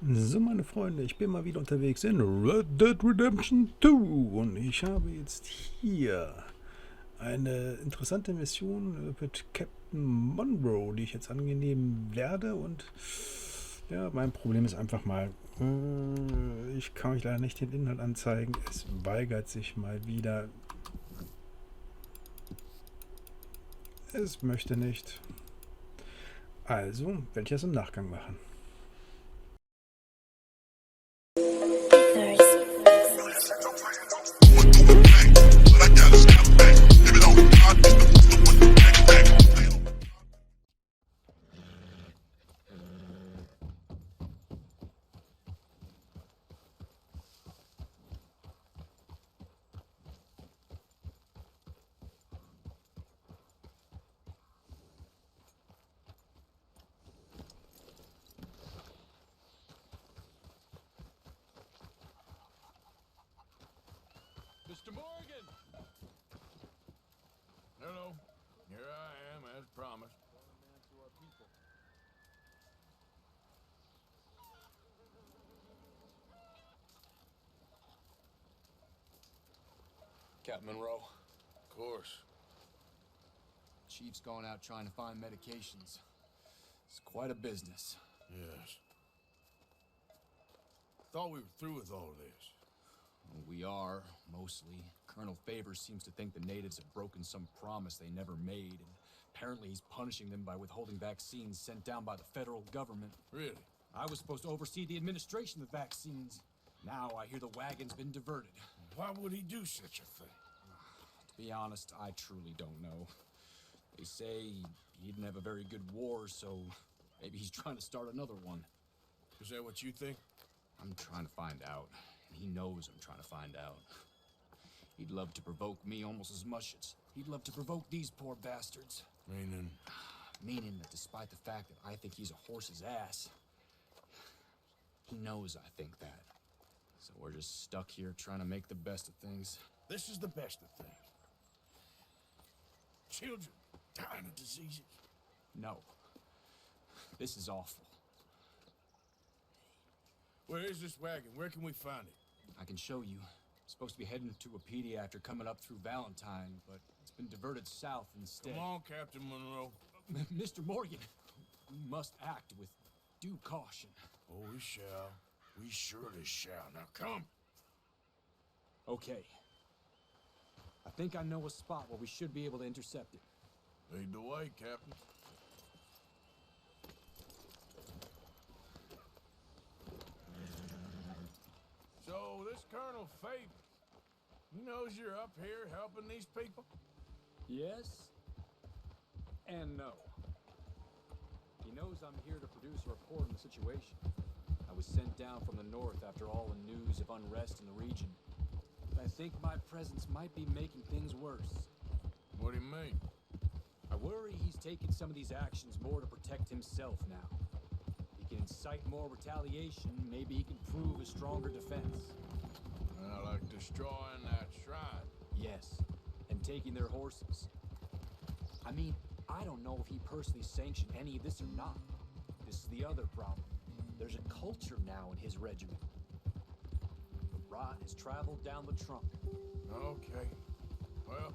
So, meine Freunde, ich bin mal wieder unterwegs in Red Dead Redemption 2 und ich habe jetzt hier eine interessante Mission mit Captain Monroe, die ich jetzt annehmen werde. Und ja, mein Problem ist einfach mal, ich kann euch leider nicht den Inhalt anzeigen. Es weigert sich mal wieder. Es möchte nicht. Also werde ich das im Nachgang machen. Mr. Morgan! Hello. Here I am, as promised. Captain Monroe. Of course. Chief's going out trying to find medications. It's quite a business. Yes. Thought we were through with all this. We are, mostly. Colonel Favors seems to think the natives have broken some promise they never made, and apparently he's punishing them by withholding vaccines sent down by the federal government. Really? I was supposed to oversee the administration of the vaccines. Now I hear the wagon's been diverted. Why would he do such a thing? To be honest, I truly don't know. They say he didn't have a very good war, so maybe he's trying to start another one. Is that what you think? I'm trying to find out. And he knows I'm trying to find out. He'd love to provoke me almost as much as he'd love to provoke these poor bastards. Meaning that despite the fact that I think he's a horse's ass, he knows I think that. So we're just stuck here trying to make the best of things. This is the best of things. Children dying of diseases. No. This is awful. Where is this wagon? Where can we find it? I can show you. It's supposed to be heading to a pediatric coming up through Valentine, but it's been diverted south instead. Come on, Captain Monroe. Mr. Morgan, we must act with due caution. Oh, we shall. We surely shall. Now come. Okay. I think I know a spot where we should be able to intercept it. Lead the way, Captain. So, this Colonel Favors, he knows you're up here helping these people? Yes and no. He knows I'm here to produce a report on the situation. I was sent down from the north after all the news of unrest in the region. But I think my presence might be making things worse. What do you mean? I worry he's taking some of these actions more to protect himself now. He can incite more retaliation, maybe he can prove a stronger defense. Like destroying that shrine. Yes, and taking their horses. I mean, I don't know if he personally sanctioned any of this or not. This is the other problem. There's a culture now in his regiment. The rot has traveled down the trunk. Okay. Well,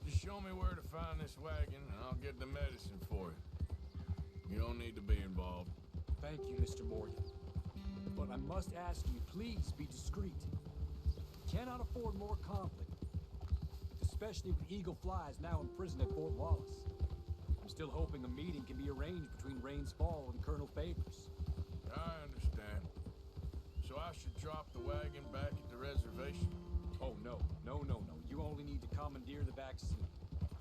just show me where to find this wagon, and I'll get the medicine for you. You don't need to be involved. Thank you, Mr. Morgan. But I must ask you, please be discreet. Cannot afford more conflict, especially with Eagle Flies now imprisoned at Fort Wallace. I'm still hoping a meeting can be arranged between Rains Fall and Colonel Favors. I understand. So I should drop the wagon back at the reservation? Oh, no. You only need to commandeer the vaccine.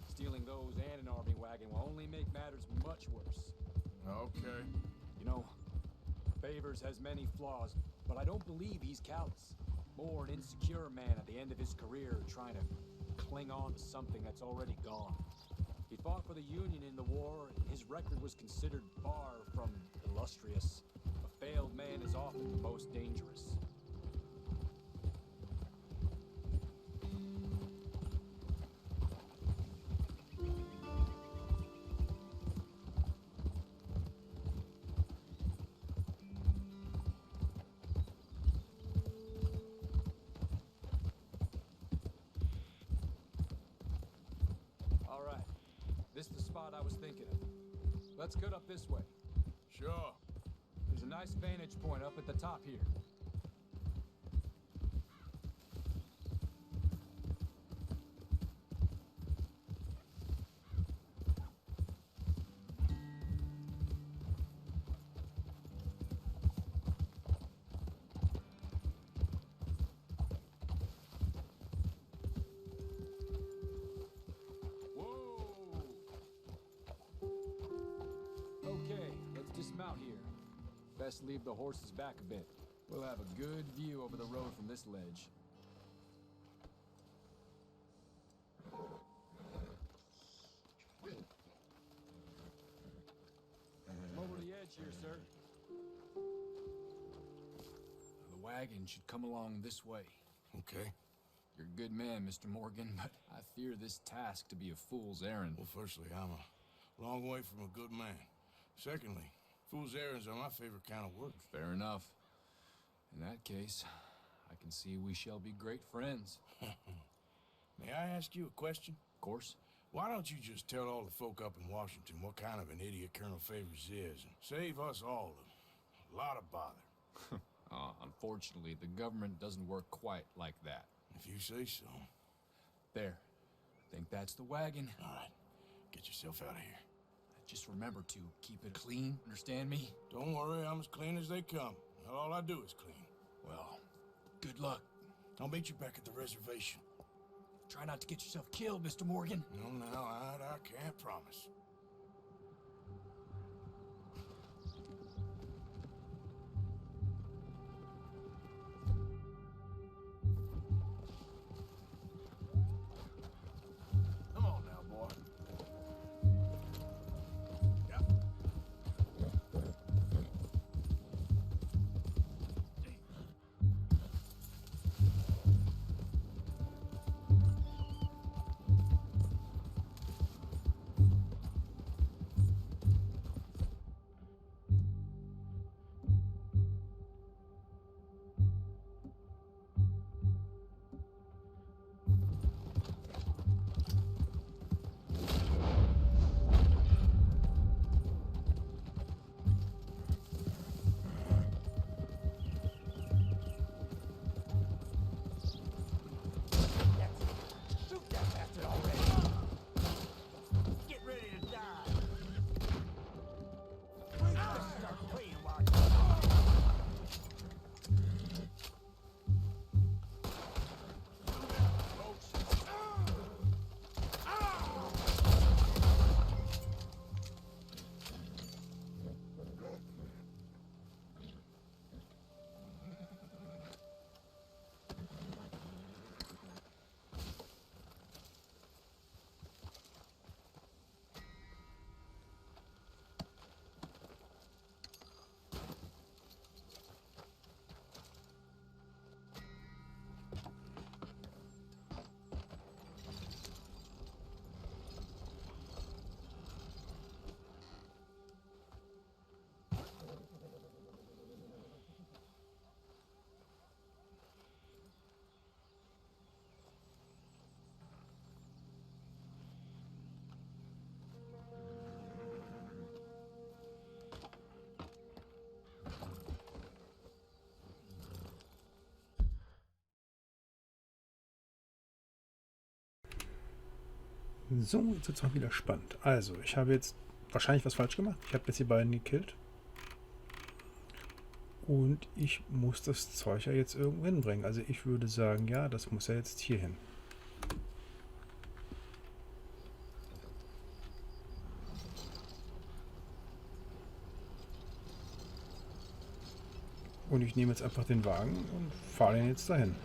Stealing those and an army wagon will only make matters much worse. Okay. You know, Favors has many flaws, but I don't believe he's callous. More an insecure man at the end of his career trying to cling on to something that's already gone. He fought for the Union in the war, and his record was considered far from illustrious. A failed man is often the most dangerous. spot I was thinking of. Let's cut up this way. Sure. There's a nice vantage point up at the top here. Dismount here. Best leave the horses back a bit. We'll have a good view over the road from this ledge. Come over the edge here, sir. The wagon should come along this way. Okay. You're a good man, Mr. Morgan, but I fear this task to be a fool's errand. Well, firstly, I'm a long way from a good man. Secondly, fool's errands are my favorite kind of work. Fair enough. In that case, I can see we shall be great friends. May I ask you a question? Of course. Why don't you just tell all the folk up in Washington what kind of an idiot Colonel Favors is, and save us all a lot of bother? Unfortunately, the government doesn't work quite like that. If you say so. There. I think that's the wagon. All right. Get yourself out of here. Just remember to keep it clean, understand me? Don't worry, I'm as clean as they come. All I do is clean. Well, good luck. I'll meet you back at the reservation. Try not to get yourself killed, Mr. Morgan. No, I can't promise. Come on now, boy. So, jetzt wird es auch wieder spannend. Also, ich habe jetzt wahrscheinlich was falsch gemacht. Ich habe jetzt die beiden gekillt. Und ich muss das Zeug ja jetzt irgendwo hinbringen. Also ich würde sagen, ja, das muss ja jetzt hier hin. Und ich nehme jetzt einfach den Wagen und fahre den jetzt dahin.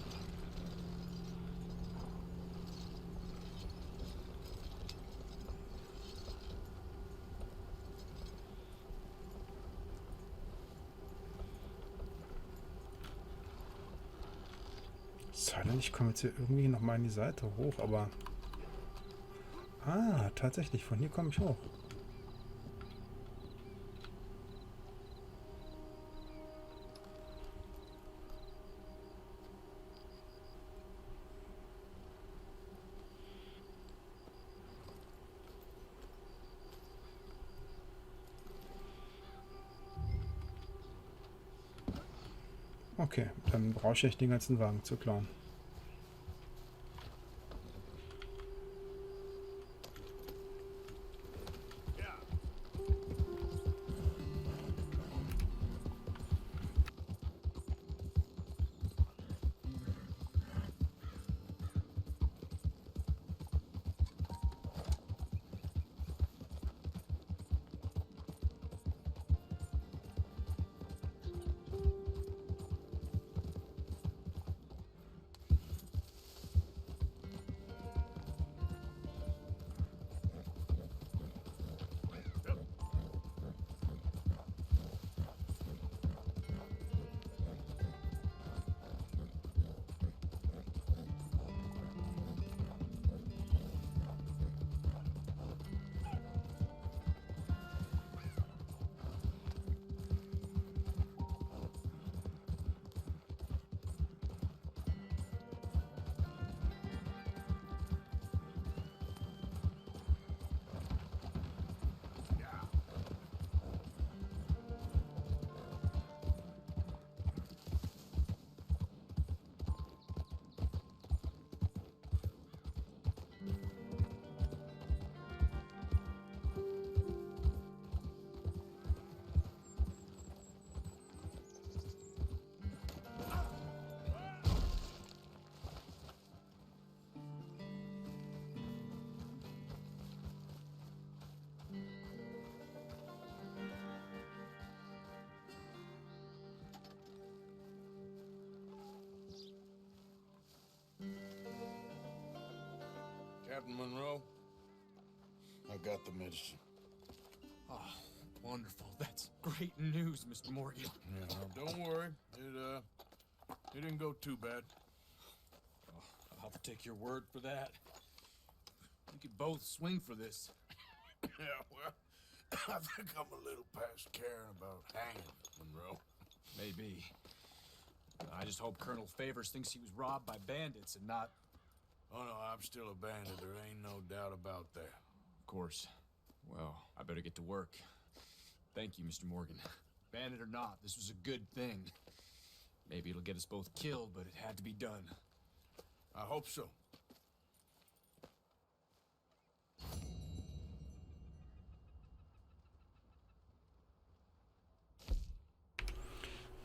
Ich komme jetzt hier irgendwie noch mal in die Seite hoch, aber... Ah, tatsächlich, von hier komme ich hoch. Okay, dann brauche ich nicht den ganzen Wagen zu klauen. Captain Monroe, I got the medicine. Oh, wonderful. That's great news, Mr. Morgan. Yeah, don't worry. It didn't go too bad. Oh, I'll have to take your word for that. We could both swing for this. Yeah, well, I think I'm a little past caring about hanging, Monroe. Maybe. I just hope Colonel Favors thinks he was robbed by bandits and not... Oh, no, I'm still a bandit. There ain't no doubt about that. Of course. Well, I better get to work. Thank you, Mr. Morgan. Bandit or not, this was a good thing. Maybe it'll get us both killed, but it had to be done. I hope so.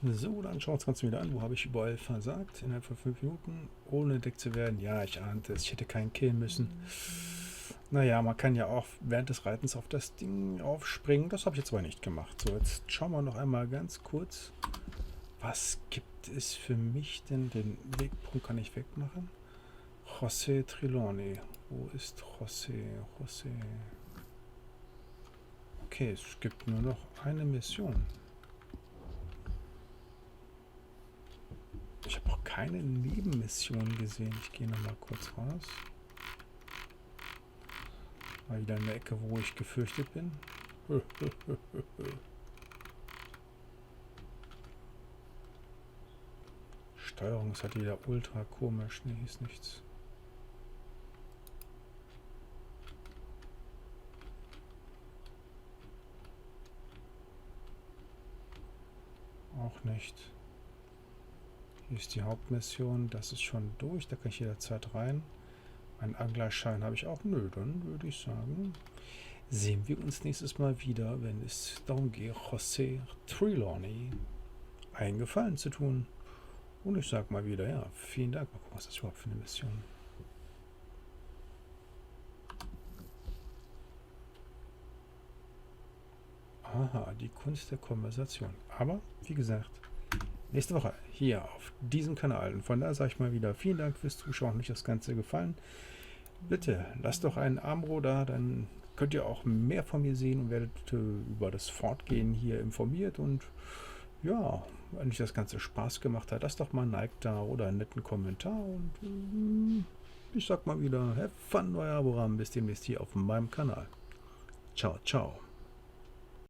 So, dann schauen wir uns ganz wieder an. Wo habe ich überall versagt? Innerhalb von 5 Minuten, ohne entdeckt zu werden. Ja, ich ahnte es. Ich hätte keinen killen müssen. Naja, man kann ja auch während des Reitens auf das Ding aufspringen. Das habe ich jetzt aber nicht gemacht. So, jetzt schauen wir noch einmal ganz kurz. Was gibt es für mich denn? Den Wegpunkt kann ich wegmachen. José Triloni. Wo ist José? Okay, es gibt nur noch eine Mission. Ich habe auch keine Nebenmission gesehen. Ich gehe noch mal kurz raus. Mal wieder in der Ecke, wo ich gefürchtet bin. Steuerung ist halt wieder ultra komisch. Ne, hier ist nichts. Auch nicht. Hier ist die Hauptmission. Das ist schon durch. Da kann ich jederzeit rein. Einen Anglerschein habe ich auch. Nö, dann würde ich sagen, sehen wir uns nächstes Mal wieder, wenn es darum geht, José Triloni einen Gefallen zu tun. Und ich sage mal wieder, ja, vielen Dank. Mal gucken, was das überhaupt für eine Mission. Aha, die Kunst der Konversation. Aber, wie gesagt, nächste Woche hier auf diesem Kanal. Und von da sage ich mal wieder vielen Dank fürs Zuschauen. Hat euch das Ganze gefallen? Bitte lasst doch einen Abo da, dann könnt ihr auch mehr von mir sehen und werdet über das Fortgehen hier informiert. Und ja, wenn euch das Ganze Spaß gemacht hat, lasst doch mal ein Like da oder einen netten Kommentar. Und ich sag mal wieder, have fun, euer Avoram. Bis demnächst hier auf meinem Kanal. Ciao, ciao.